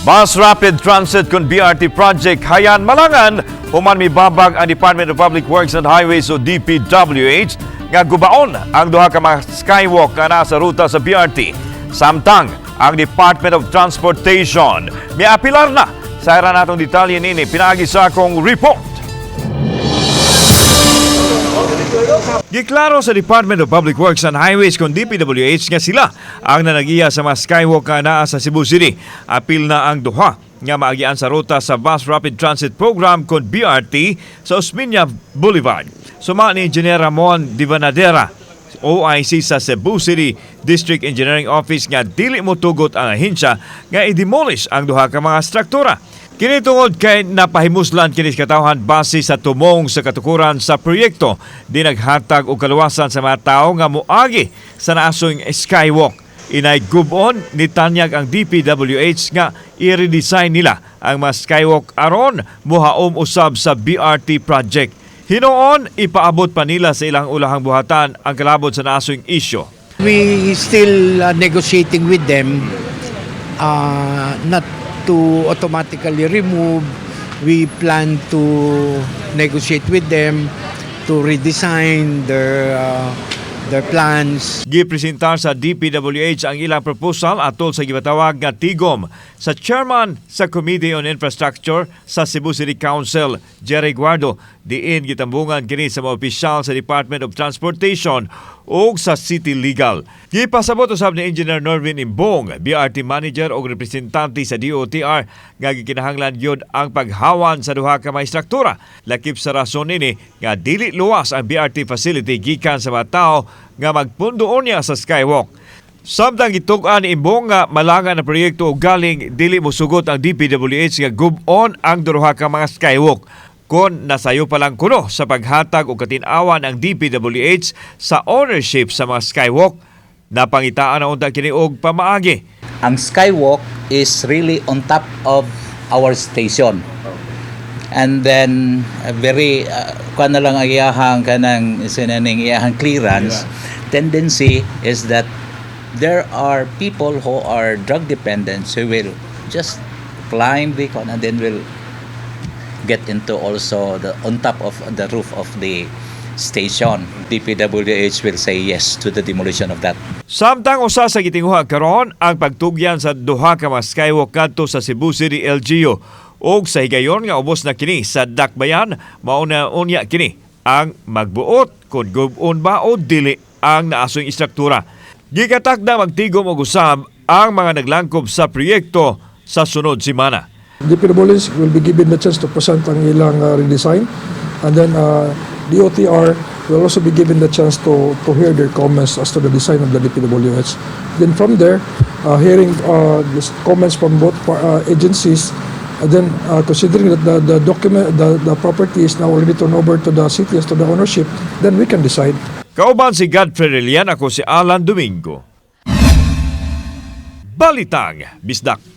Bus Rapid Transit kun BRT project hayan malangan human mibabag ang Department of Public Works and Highways o DPWH nga gubaon ang duha ka mga skywalk nga nasa ruta sa BRT. Samtang ang Department of Transportasyon miapilar na. Sa era natong detalye nini pinagi sa akong report. Giklaro sa Department of Public Works and Highways kung DPWH nga sila ang nanagiya sa mga skywalk nga naa sa Cebu City. Apil na ang duha nga maagian sa ruta sa Bus Rapid Transit Program kung BRT sa Osmeña Boulevard. Suma ni Engineer Ramon Divanadera, OIC sa Cebu City District Engineering Office nga dili mo tugot ang ahensya nga i-demolish ang duha ka mga struktura. Kini tungod kay napahimuslan kini katawhan base sa tumong sa katukuran sa proyekto di naghatag og kaluwasan sa mga tawo nga moagi sa naasong skywalk. Inay gubon ni tanyag ang DPWH nga i-redesign nila ang mga skywalk aron muhaom usab sa BRT project. Hinoon ipaabot pa nila sa ilang ulahang buhatan ang kalabot sa naasong isyu. We still negotiating with them, not to automatically remove. We plan to negotiate with them to redesign their plans. Gipresentar sa DPWH ang ilang proposal atol sa gibatawag nga tigom sa chairman sa Committee on Infrastructure sa Cebu City Council, Jerry Guardo. Diin gitambungan kini sa mga opisyal sa Department of Transportation o sa City Legal. Gipasabot usab ni Engineer Norvin Imbong, BRT Manager o representante sa DOTr nga gikinahanglan yun ang paghawan sa duha ka mga struktura. Lakip sa rason nini nga dili luwas ang BRT facility gikan sa mga tao nga magpundoon niya sa skywalk. Samtang gitug-an ni Imbong nga malangan ang proyekto og galing dili mosugot ang DPWH nga gub-on ang duha ka mga skywalk. Kon nasayo pa lang kuno sa paghatag o katinawan ang DPWH sa ownership sa mga skywalk, napangitaan na unta kini og pamaagi. Ang skywalk is really on top of our station. And then very kuan na lang ang iyahang kanang sinaning iyahang clearance. Tendency is that there are people who are drug dependents who will just climb the and then will get into also the on top of the roof of the station. DPWH will say yes to the demolition of that. Samtang usa sa gitinguha karon ang pagtugyan sa duha ka mga skywalk kadto sa Cebu City LGU og sa higayon nga ubos na kini sa dakbayan mauna unya kini ang magbuot kung gub-on ba o dili ang naasong istruktura. Gikatakda magtigom og usab ang mga naglangkob sa proyekto sa sunod semana. DPWH will be given the chance to present ang ilang redesign, and then DOTr will also be given the chance to hear their comments as to the design of the DPWH. Then from there, hearing the comments from both agencies, and then considering that the property is now already turned over to the city as to the ownership, then we can decide. Kauban si Godfrey Relian, ako si Alan Domingo. Balitang, Bisdak.